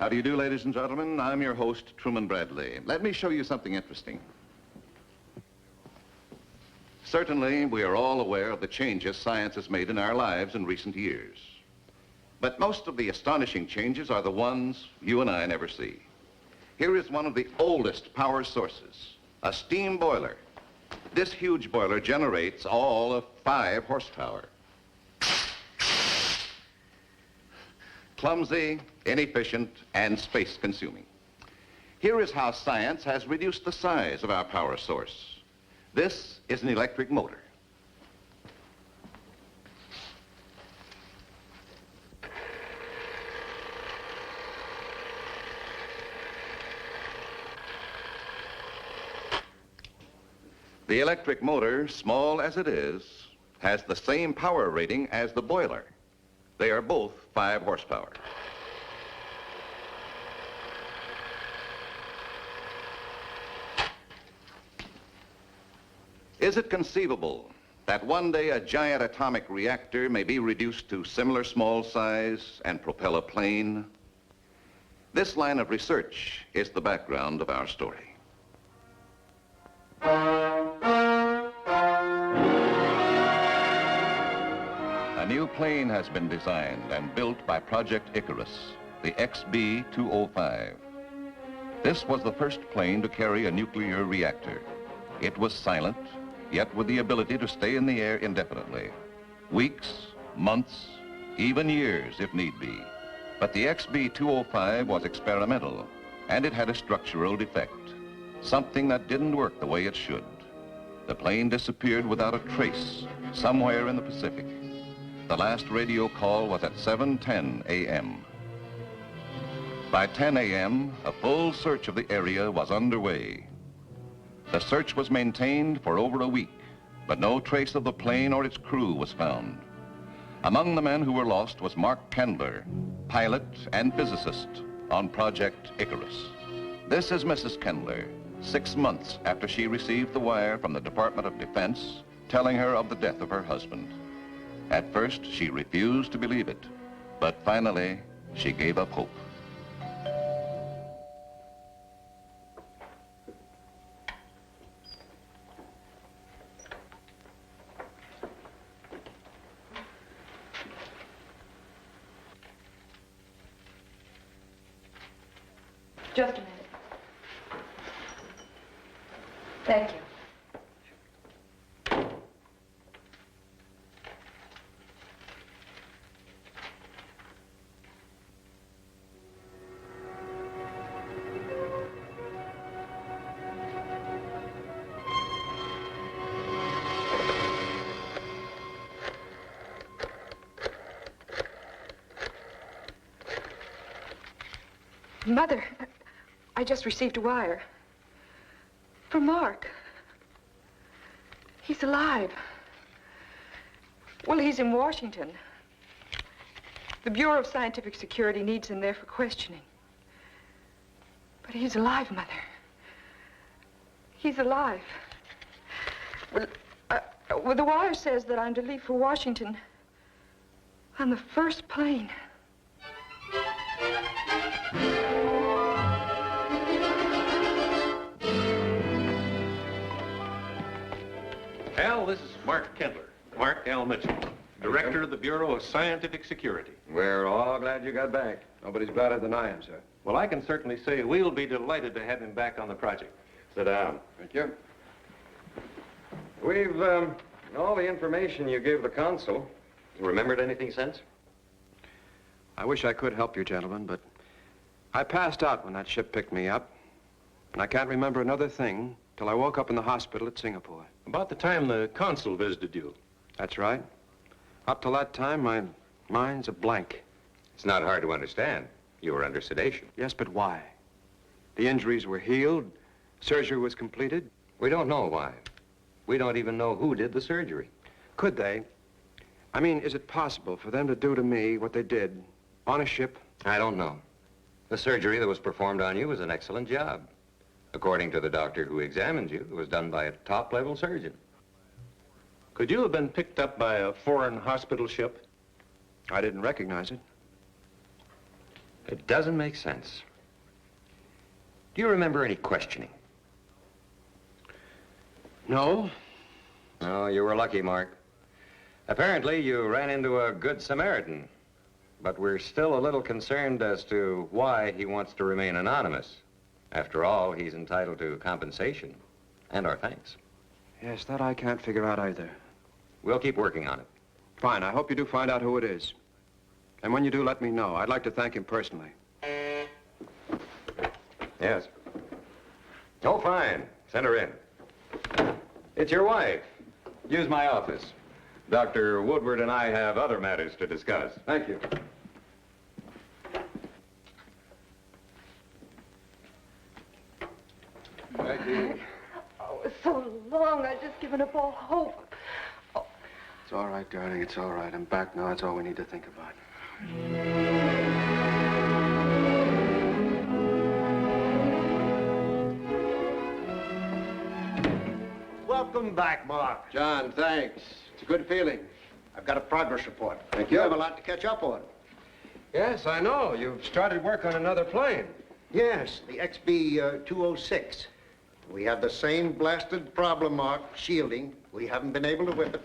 How do you do, ladies and gentlemen? I'm your host, Truman Bradley. Let me show you something interesting. Certainly, we are all aware of the changes science has made in our lives in recent years. But most of the astonishing changes are the ones you and I never see. Here is one of the oldest power sources, a steam boiler. This huge boiler generates all of 5 horsepower. Clumsy, inefficient, and space-consuming. Here is how science has reduced the size of our power source. This is an electric motor. The electric motor, small as it is, has the same power rating as the boiler. They are both 5 horsepower. Is it conceivable that one day a giant atomic reactor may be reduced to similar small size and propel a plane? This line of research is the background of our story. A new plane has been designed and built by Project Icarus, the XB-205. This was the first plane to carry a nuclear reactor. It was silent, yet with the ability to stay in the air indefinitely. Weeks, months, even years if need be. But the XB-205 was experimental, and it had a structural defect, something that didn't work the way it should. The plane disappeared without a trace somewhere in the Pacific. The last radio call was at 7:10 a.m. By 10 a.m., a full search of the area was underway. The search was maintained for over a week, but no trace of the plane or its crew was found. Among the men who were lost was Mark Kendler, pilot and physicist on Project Icarus. This is Mrs. Kendler, 6 months after she received the wire from the Department of Defense telling her of the death of her husband. At first, she refused to believe it, but finally, she gave up hope. Just a minute. Thank you. Mother, I just received a wire from Mark. He's alive. Well, he's in Washington. The Bureau of Scientific Security needs him there for questioning. But he's alive, Mother. He's alive. Well, the wire says that I'm to leave for Washington on the first plane. Al, this is Mark Kendler. Mark L. Mitchell, Director of the Bureau of Scientific Security. We're all glad you got back. Nobody's gladder than I am, sir. Well, I can certainly say we'll be delighted to have him back on the project. Sit down. Thank you. We've, all the information you gave the consul. Remembered anything since? I wish I could help you, gentlemen, but I passed out when that ship picked me up, and I can't remember another thing till I woke up in the hospital at Singapore. About the time the consul visited you. That's right. Up till that time, my mind's a blank. It's not hard to understand. You were under sedation. Yes, but why? The injuries were healed, surgery was completed. We don't know why. We don't even know who did the surgery. Could they? I mean, is it possible for them to do to me what they did on a ship? I don't know. The surgery that was performed on you was an excellent job. According to the doctor who examined you, it was done by a top-level surgeon. Could you have been picked up by a foreign hospital ship? I didn't recognize it. It doesn't make sense. Do you remember any questioning? No? No, you were lucky, Mark. Apparently, you ran into a good Samaritan. But we're still a little concerned as to why he wants to remain anonymous. After all, he's entitled to compensation and our thanks. Yes, that I can't figure out either. We'll keep working on it. Fine, I hope you do find out who it is. And when you do, let me know. I'd like to thank him personally. Yes. Oh, fine. Send her in. It's your wife. Use my office. Dr. Woodward and I have other matters to discuss. Thank you. Becky. Oh, it's so long. I've just given up all hope. It's all right, darling. It's all right. I'm back now. That's all we need to think about. Welcome back, Mark. John, thanks. It's a good feeling. I've got a progress report. Thank You you. have a lot to catch up on. Yes, I know. You've started work on another plane. Yes, the XB-206. We have the same blasted problem, Mark, shielding. We haven't been able to whip it.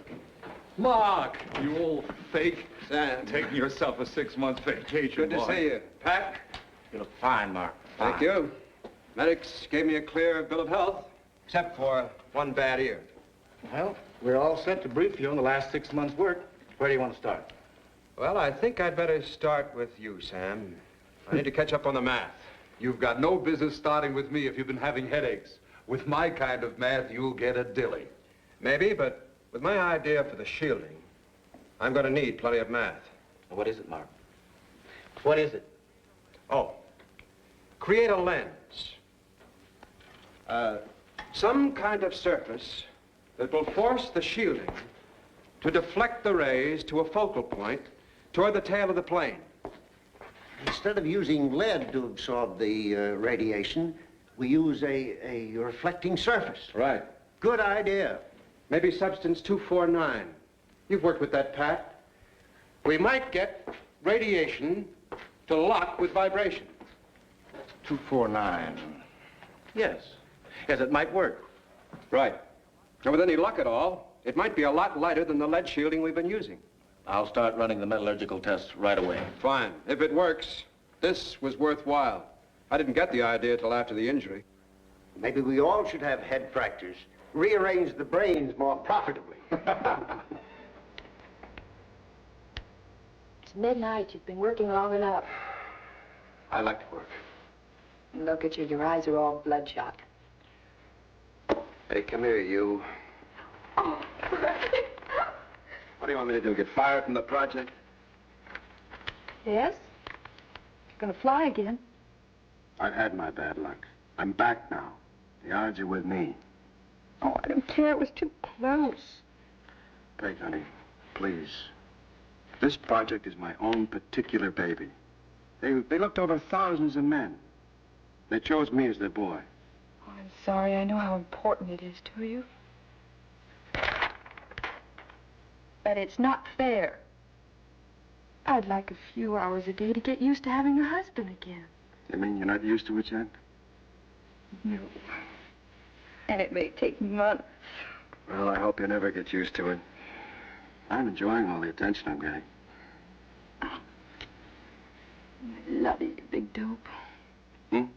Mark, you old fake. Sam. Taking yourself a 6-month vacation, Good to boy. see you. Pat? You look fine, Mark. Thank you. Medics gave me a clear bill of health, except for one bad ear. Well, we're all set to brief you on the last 6 months' work. Where do you want to start? Well, I think I'd better start with you, Sam. I need to catch up on the math. You've got no business starting with me if you've been having headaches. With my kind of math, you'll get a dilly. Maybe, but with my idea for the shielding, I'm going to need plenty of math. What is it, Mark? What is it? Oh, create a lens. Some kind of surface that will force the shielding to deflect the rays to a focal point toward the tail of the plane. Instead of using lead to absorb the radiation, we use a reflecting surface. Right. Good idea. Maybe substance 249. You've worked with that, Pat. We might get radiation to lock with vibration. 249. Yes. Yes, it might work. Right. And with any luck at all, it might be a lot lighter than the lead shielding we've been using. I'll start running the metallurgical tests right away. Fine. If it works, this was worthwhile. I didn't get the idea till after the injury. Maybe we all should have head fractures. Rearrange the brains more profitably. It's midnight. You've been working long enough. I like to work. Look at you. Your eyes are all bloodshot. Hey, come here, you. Oh, What do you want me to do, get fired from the project? yes? You're going to fly again. I've had my bad luck. I'm back now. The odds are with me. Oh, I don't care. It was too close. Peg, honey, please. This project is my own particular baby. They looked over thousands of men. They chose me as their boy. Oh, I'm sorry. I know how important it is to you. But it's not fair. I'd like a few hours a day to get used to having a husband again. You mean you're not used to it yet? No. And it may take months. Well, I hope you never get used to it. I'm enjoying all the attention I'm getting. I love you, you big dope. Did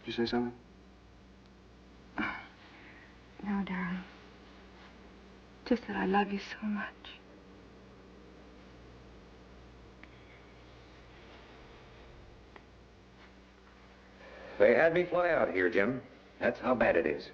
you say something? No, darling. Just that I love you so much. They had me fly out here, Jim. That's how bad it is.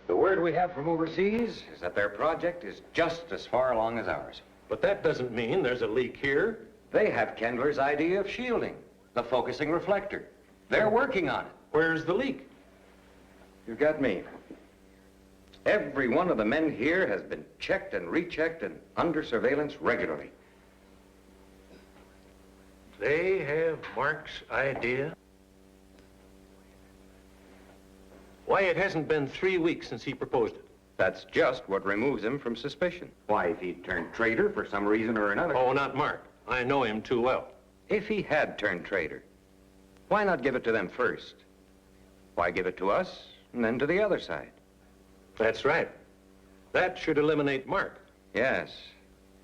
The word we have from overseas is that their project is just as far along as ours. But that doesn't mean there's a leak here. They have Kendler's idea of shielding, the focusing reflector. They're working on it. Where's the leak? You've got me. Every one of the men here has been checked and rechecked and under surveillance regularly. They have Mark's idea? Why, it hasn't been 3 weeks since he proposed it. That's just what removes him from suspicion. Why, if he'd turned traitor for some reason or another... Oh, not Mark. I know him too well. If he had turned traitor, why not give it to them first? Why give it to us and then to the other side? That's right. That should eliminate Mark. Yes,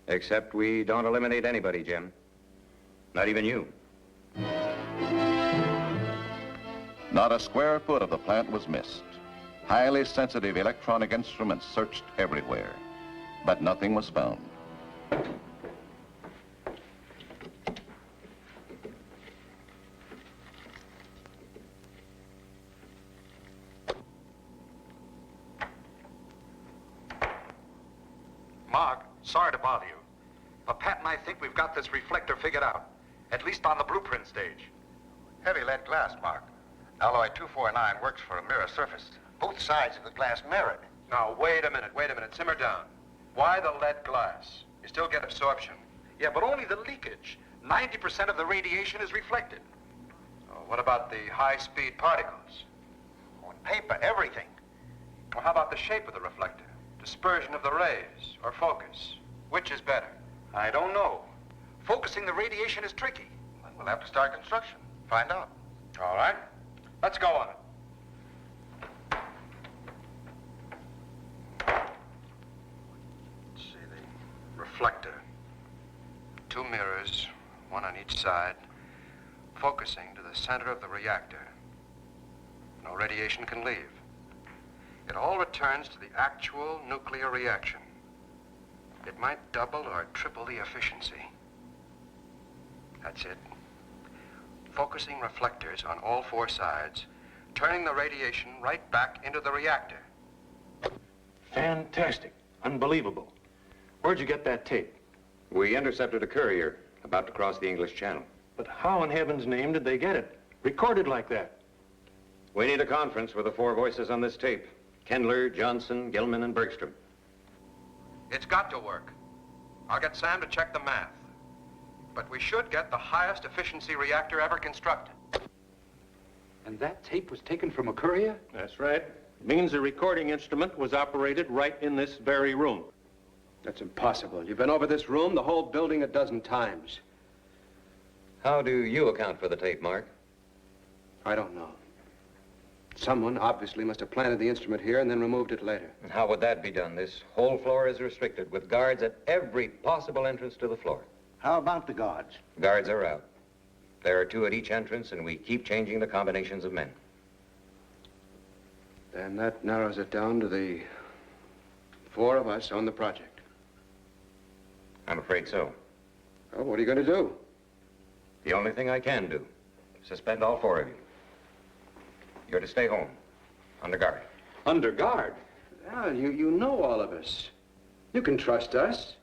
except we don't eliminate anybody, Jim. Not even you. Not a square foot of the plant was missed. Highly sensitive electronic instruments searched everywhere, but nothing was found. Mark, sorry to bother you, but Pat and I think we've got this reflector figured out, at least on the blueprint stage. Heavy lead glass, Mark. Alloy 249 works for a mirror surface. Both sides of the glass mirrored. Now, wait a minute. Simmer down. Why the lead glass? You still get absorption. Yeah, but only the leakage. 90% of the radiation is reflected. Oh, what about the high-speed particles? On paper, everything. Well, how about the shape of the reflector? Dispersion of the rays, or focus? Which is better? I don't know. Focusing the radiation is tricky. We'll have to start construction. Find out. All right. Let's go on it. Let's see, the reflector. 2 mirrors, one on each side, focusing to the center of the reactor. No radiation can leave. It all returns to the actual nuclear reaction. It might double or triple the efficiency. That's it. Focusing reflectors on all 4 sides, turning the radiation right back into the reactor. Fantastic. Unbelievable. Where'd you get that tape? We intercepted a courier about to cross the English Channel. But how in heaven's name did they get it? Recorded like that. We need a conference with the 4 voices on this tape. Kendler, Johnson, Gilman, and Bergstrom. It's got to work. I'll get Sam to check the math. But we should get the highest efficiency reactor ever constructed. And that tape was taken from a courier? That's right. It means the recording instrument was operated right in this very room. That's impossible. You've been over this room, the whole building, a dozen times. How do you account for the tape, Mark? I don't know. Someone obviously must have planted the instrument here and then removed it later. And how would that be done? This whole floor is restricted with guards at every possible entrance to the floor. How about the guards? Guards are out. There are 2 at each entrance, and we keep changing the combinations of men. Then that narrows it down to the 4 of us on the project. I'm afraid so. Well, what are you going to do? The only thing I can do, suspend all 4 of you. You're to stay home, under guard. Under guard? Well, you know all of us. You can trust us.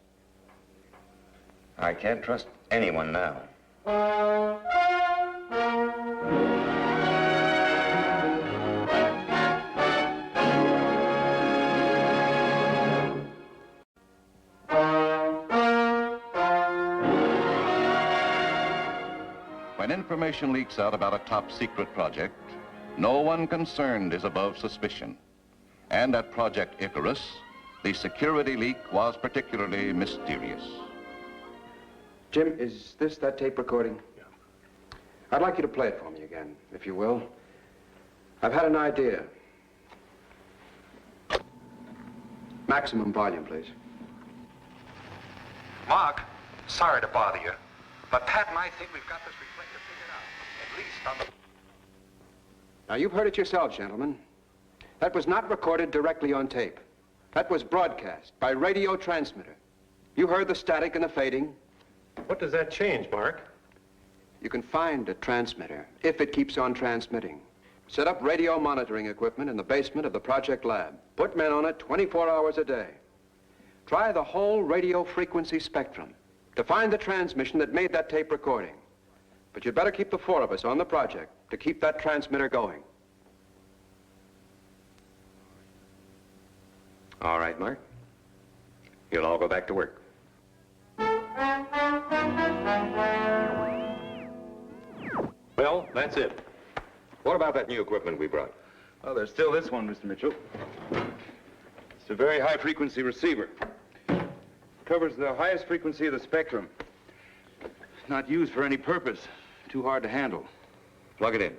I can't trust anyone now. When information leaks out about a top secret project, no one concerned is above suspicion. And at Project Icarus, the security leak was particularly mysterious. Jim, is this that tape recording? Yeah. I'd like you to play it for me again, if you will. I've had an idea. Maximum volume, please. Mark, sorry to bother you, but Pat and I think we've got this reflector figured out, at least on the... Now, you've heard it yourselves, gentlemen. That was not recorded directly on tape. That was broadcast by radio transmitter. You heard the static and the fading. What does that change, Mark? You can find a transmitter if it keeps on transmitting. Set up radio monitoring equipment in the basement of the project lab. Put men on it 24 hours a day. Try the whole radio frequency spectrum to find the transmission that made that tape recording. But you'd better keep the 4 of us on the project to keep that transmitter going. All right, Mark. You'll all go back to work. Well, that's it. What about that new equipment we brought? Oh, there's still this one, Mr. Mitchell. It's a very high-frequency receiver. Covers the highest frequency of the spectrum. Not used for any purpose. Too hard to handle. Plug it in.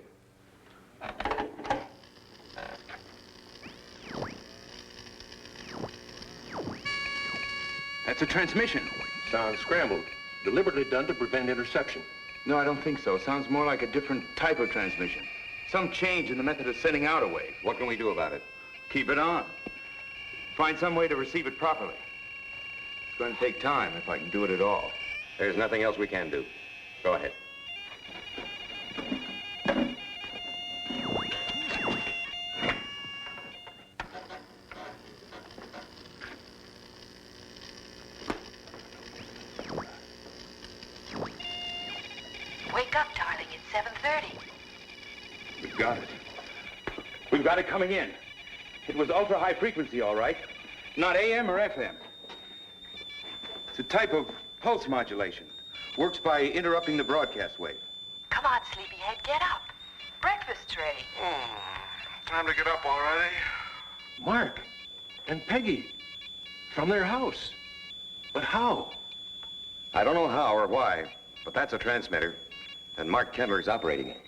That's a transmission. Sounds scrambled. Deliberately done to prevent interception. No, I don't think so. Sounds more like a different type of transmission. Some change in the method of sending out a wave. What can we do about it? Keep it on. Find some way to receive it properly. It's going to take time, if I can do it at all. There's nothing else we can do. Go ahead. Wake up, darling. It's 7:30. We've got it. We've got it coming in. It was ultra-high frequency, all right. Not AM or FM. It's a type of pulse modulation. Works by interrupting the broadcast wave. Come on, sleepyhead, get up. Breakfast's ready. Time to get up already. Mark and Peggy from their house. But how? I don't know how or why, but that's a transmitter. And Mark Kendler's operating it.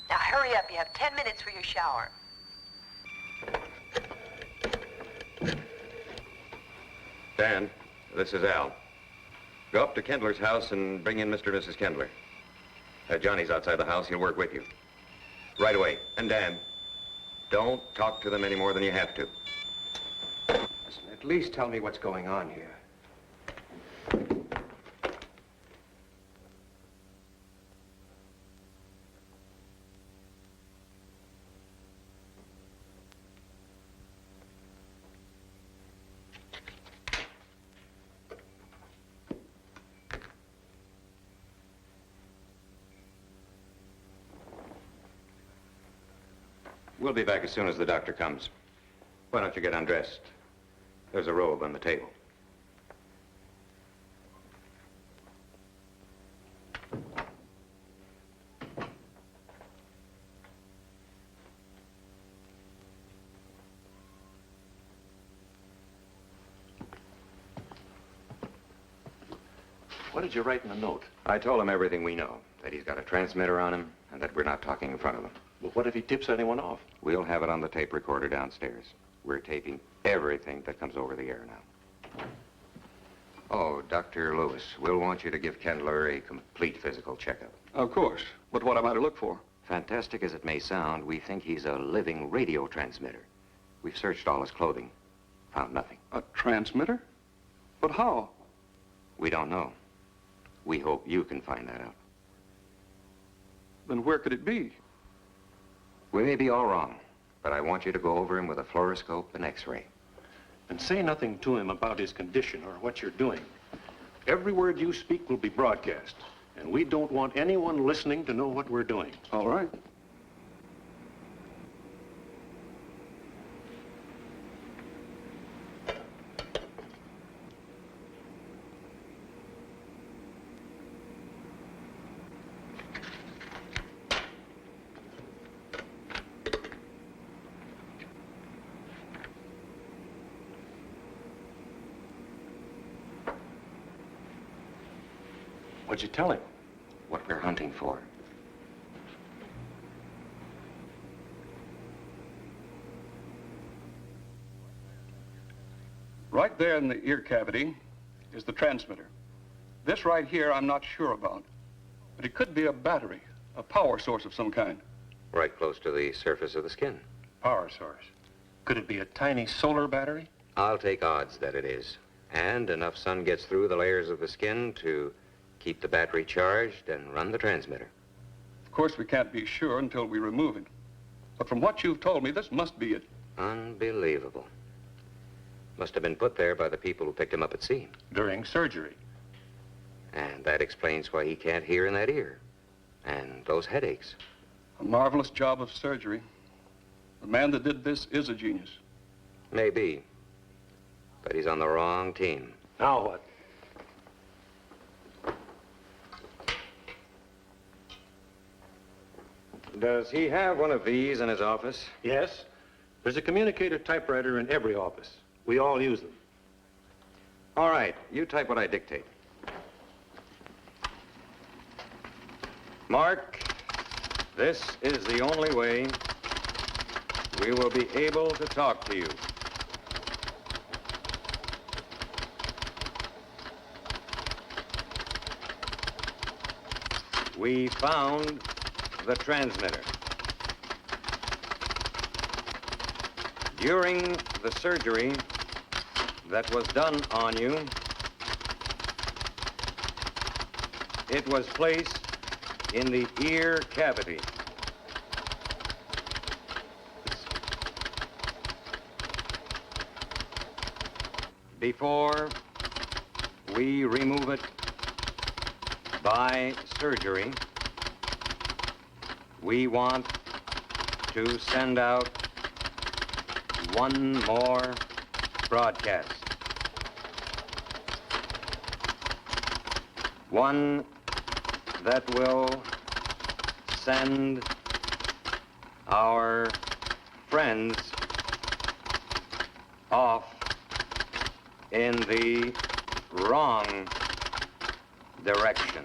Now hurry up. You have 10 minutes for your shower. Dan, this is Al. Go up to Kendler's house and bring in Mr. and Mrs. Kendler. Johnny's outside the house. He'll work with you. Right away. And Dan, don't talk to them any more than you have to. Listen, at least tell me what's going on here. We'll be back as soon as the doctor comes. Why don't you get undressed? There's a robe on the table. What did you write in the note? I told him everything we know, that he's got a transmitter on him and that we're not talking in front of him. Well, what if he tips anyone off? We'll have it on the tape recorder downstairs. We're taping everything that comes over the air now. Oh, Dr. Lewis, we'll want you to give Kendler a complete physical checkup. Of course. But what am I to look for? Fantastic as it may sound, we think he's a living radio transmitter. We've searched all his clothing. Found nothing. A transmitter? But how? We don't know. We hope you can find that out. Then where could it be? We may be all wrong, but I want you to go over him with a fluoroscope and X-ray. And say nothing to him about his condition or what you're doing. Every word you speak will be broadcast, and we don't want anyone listening to know what we're doing. All right. What'd you tell him? What we're hunting for. Right there in the ear cavity is the transmitter. This right here I'm not sure about, but it could be a battery, a power source of some kind. Right close to the surface of the skin. Power source. Could it be a tiny solar battery? I'll take odds that it is. And enough sun gets through the layers of the skin to keep the battery charged and run the transmitter. Of course, we can't be sure until we remove it. But from what you've told me, this must be it. Unbelievable. Must have been put there by the people who picked him up at sea. During surgery. And that explains why he can't hear in that ear. And those headaches. A marvelous job of surgery. The man that did this is a genius. Maybe. But he's on the wrong team. Now what? Does he have one of these in his office? Yes. There's a communicator typewriter in every office. We all use them. All right, you type what I dictate. Mark, this is the only way we will be able to talk to you. We found the transmitter. During the surgery that was done on you, it was placed in the ear cavity. Before we remove it by surgery, we want to send out one more broadcast. One that will send our friends off in the wrong direction.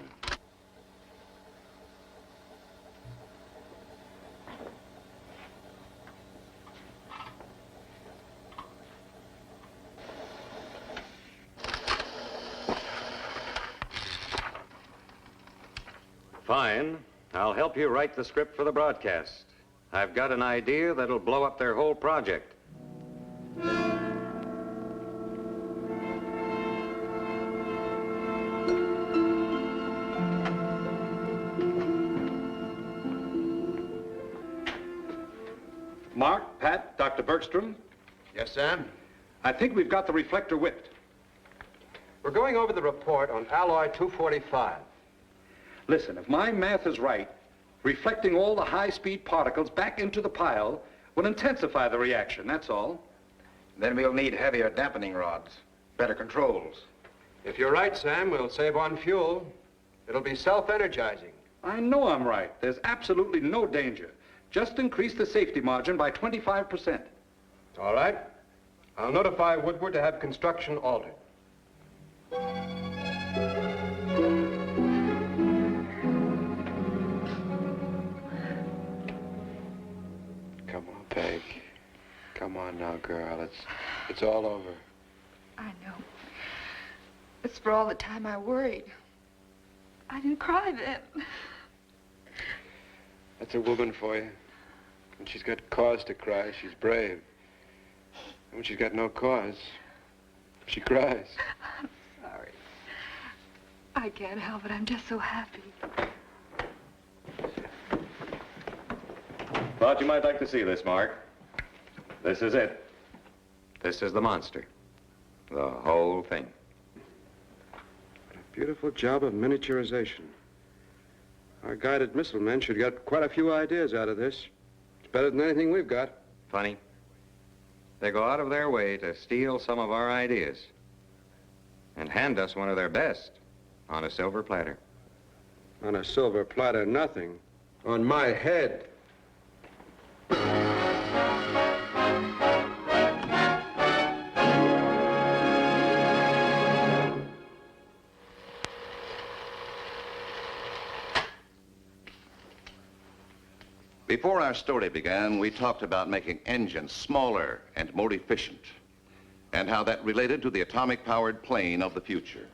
Fine. I'll help you write the script for the broadcast. I've got an idea that'll blow up their whole project. Mark, Pat, Dr. Bergstrom, Yes, Sam? I think we've got the reflector whipped. We're going over the report on alloy 245. Listen, if my math is right, reflecting all the high-speed particles back into the pile will intensify the reaction, that's all. Then we'll need heavier dampening rods, better controls. If you're right, Sam, we'll save on fuel. It'll be self-energizing. I know I'm right. There's absolutely no danger. Just increase the safety margin by 25%. All right. I'll notify Woodward to have construction altered. Come on, Peg. Come on now, girl. It's all over. I know. It's for all the time I worried. I didn't cry then. That's a woman for you. When she's got cause to cry, she's brave. And when she's got no cause, she cries. I'm sorry. I can't help it. I'm just so happy. Thought you might like to see this, Mark. This is it. This is the monster. The whole thing. A beautiful job of miniaturization. Our guided missile men should get quite a few ideas out of this. It's better than anything we've got. Funny. They go out of their way to steal some of our ideas and hand us one of their best on a silver platter. On a silver platter, nothing. On my head. Before our story began, we talked about making engines smaller and more efficient, and how that related to the atomic-powered plane of the future.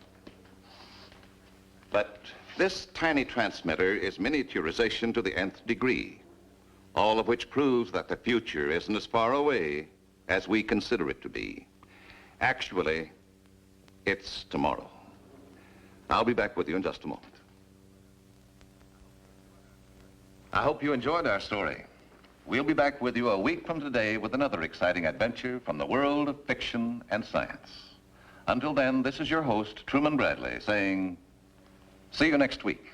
But this tiny transmitter is miniaturization to the nth degree, all of which proves that the future isn't as far away as we consider it to be. Actually, it's tomorrow. I'll be back with you in just a moment. I hope you enjoyed our story. We'll be back with you a week from today with another exciting adventure from the world of fiction and science. Until then, this is your host, Truman Bradley, saying, see you next week.